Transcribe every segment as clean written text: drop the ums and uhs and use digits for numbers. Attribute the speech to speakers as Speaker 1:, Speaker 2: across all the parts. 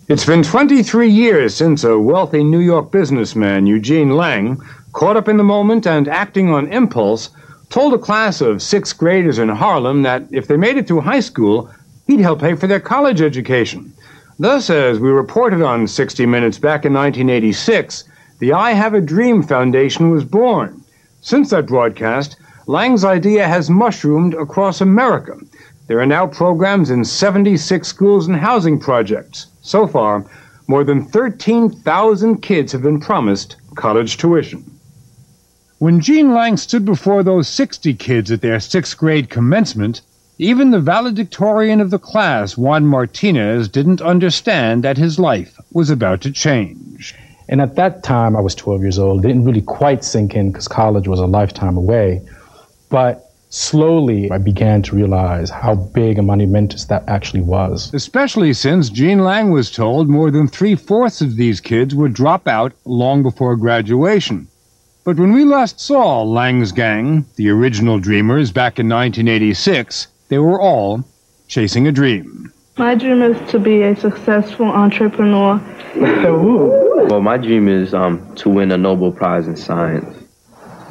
Speaker 1: It's been 23 years since a wealthy New York businessman, Eugene Lang, caught up in the moment and acting on impulse, told a class of 6th graders in Harlem that if they made it through high school, he'd help pay for their college education. Thus, as we reported on 60 Minutes back in 1986, the I Have a Dream Foundation was born. Since that broadcast, Lang's idea has mushroomed across America. There are now programs in 76 schools and housing projects. So far, more than 13,000 kids have been promised college tuition. When Gene Lang stood before those 60 kids at their 6th grade commencement, even the valedictorian of the class, Juan Martinez, didn't understand that his life was about to change.
Speaker 2: And at that time, I was 12 years old. It didn't really quite sink in because college was a lifetime away. But slowly, I began to realize how big and monumentous that actually was.
Speaker 1: Especially since Gene Lang was told more than 3/4 of these kids would drop out long before graduation. But when we last saw Lang's gang, the original dreamers, back in 1986, they were all chasing a dream.
Speaker 3: My dream is to be a successful entrepreneur.
Speaker 4: Well, my dream is to win a Nobel Prize in Science.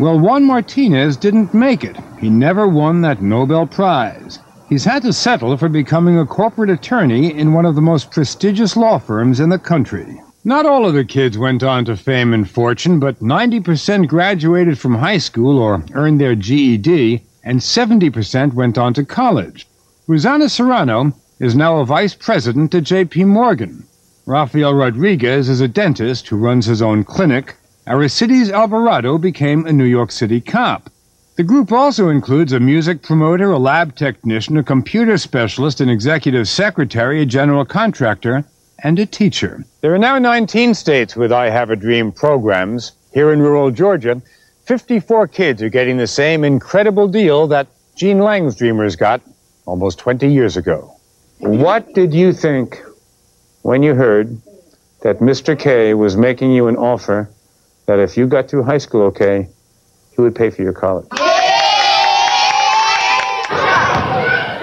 Speaker 1: Well, Juan Martinez didn't make it. He never won that Nobel Prize. He's had to settle for becoming a corporate attorney in one of the most prestigious law firms in the country. Not all of the kids went on to fame and fortune, but 90% graduated from high school or earned their GED, and 70% went on to college. Rosanna Serrano is now a vice president at J.P. Morgan. Rafael Rodriguez is a dentist who runs his own clinic. Aristides Alvarado became a New York City cop. The group also includes a music promoter, a lab technician, a computer specialist, an executive secretary, a general contractor, and a teacher. There are now 19 states with I Have a Dream programs. Here in rural Georgia, 54 kids are getting the same incredible deal that Gene Lang's dreamers got almost 20 years ago. What did you think when you heard that Mr. K was making you an offer that if you got through high school okay, he would pay for your college?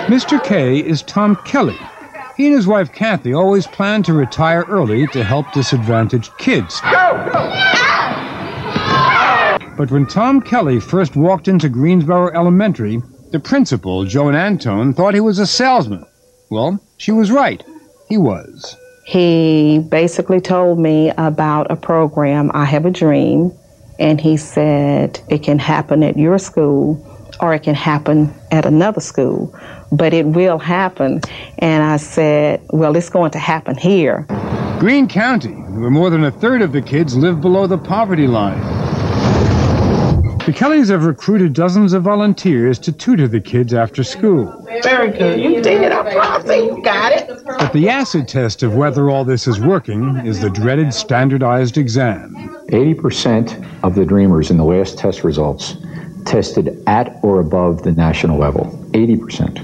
Speaker 1: Mr. K is Tom Kelly. He and his wife Kathy always planned to retire early to help disadvantaged kids. But when Tom Kelly first walked into Greensboro Elementary, the principal, Joan Antone, thought he was a salesman. Well, she was right. He was.
Speaker 5: He basically told me about a program, I Have a Dream, and he said it can happen at your school or it can happen at another school, but it will happen. And I said, well, it's going to happen here.
Speaker 1: Greene County, where more than 1/3 of the kids live below the poverty line. The Kellys have recruited dozens of volunteers to tutor the kids after school.
Speaker 5: Very good. You did it. I promise you got it.
Speaker 1: But the acid test of whether all this is working is the dreaded standardized exam.
Speaker 6: 80% of the dreamers in the last test results tested at or above the national level. 80%.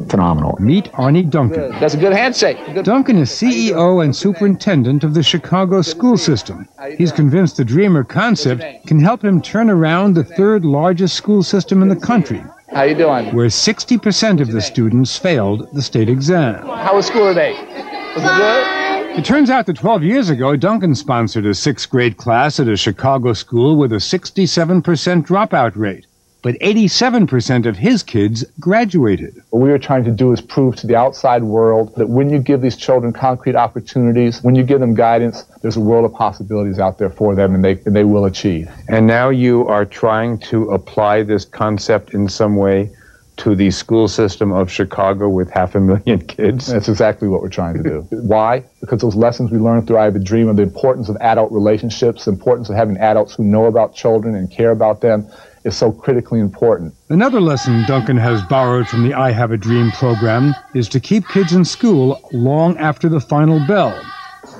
Speaker 6: Phenomenal.
Speaker 1: Meet Arnie Duncan.
Speaker 7: That's a good handshake.
Speaker 1: Duncan is CEO and superintendent of the Chicago school system. He's convinced the Dreamer concept can help him turn around the 3rd largest school system in the country.
Speaker 7: How you doing?
Speaker 1: Where 60% of the students failed the state exam.
Speaker 7: How was school today? Was it good?
Speaker 1: It turns out that 12 years ago, Duncan sponsored a 6th grade class at a Chicago school with a 67% dropout rate. But 87% of his kids graduated.
Speaker 8: What we are trying to do is prove to the outside world that when you give these children concrete opportunities, when you give them guidance, there's a world of possibilities out there for them, and they will achieve.
Speaker 1: And now you are trying to apply this concept in some way to the school system of Chicago with 500,000 kids?
Speaker 8: That's exactly what we're trying to do. Why? Because those lessons we learned through I Have a Dream of the importance of adult relationships, the importance of having adults who know about children and care about them, is so critically important.
Speaker 1: Another lesson Duncan has borrowed from the I Have a Dream program is to keep kids in school long after the final bell.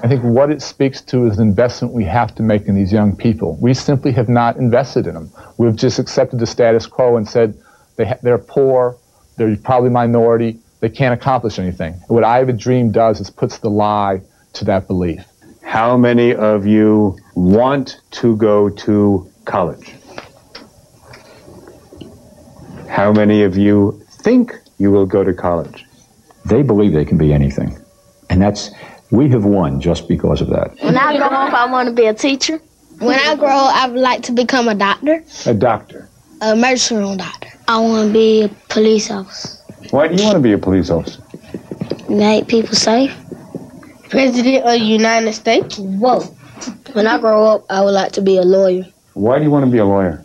Speaker 8: I think what it speaks to is the investment we have to make in these young people. We simply have not invested in them. We've just accepted the status quo and said they're poor, they're probably minority, they can't accomplish anything. And what I Have a Dream does is puts the lie to that belief.
Speaker 1: How many of you want to go to college? How many of you think you will go to college?
Speaker 6: They believe they can be anything. And that's We have won just because of that.
Speaker 9: When I grow up, I want to be a teacher. When I grow up, I would like to become a doctor.
Speaker 1: A doctor.
Speaker 9: A emergency room doctor. I want to be a police officer.
Speaker 1: Why do you want to be a police officer?
Speaker 9: Make people safe. President of the United States. Whoa. When I grow up, I would like to be a lawyer.
Speaker 1: Why do you want to be a lawyer?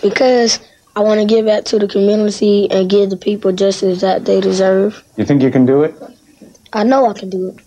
Speaker 9: Because I want to give back to the community and give the people justice that they deserve.
Speaker 1: You think you can do it?
Speaker 9: I know I can do it.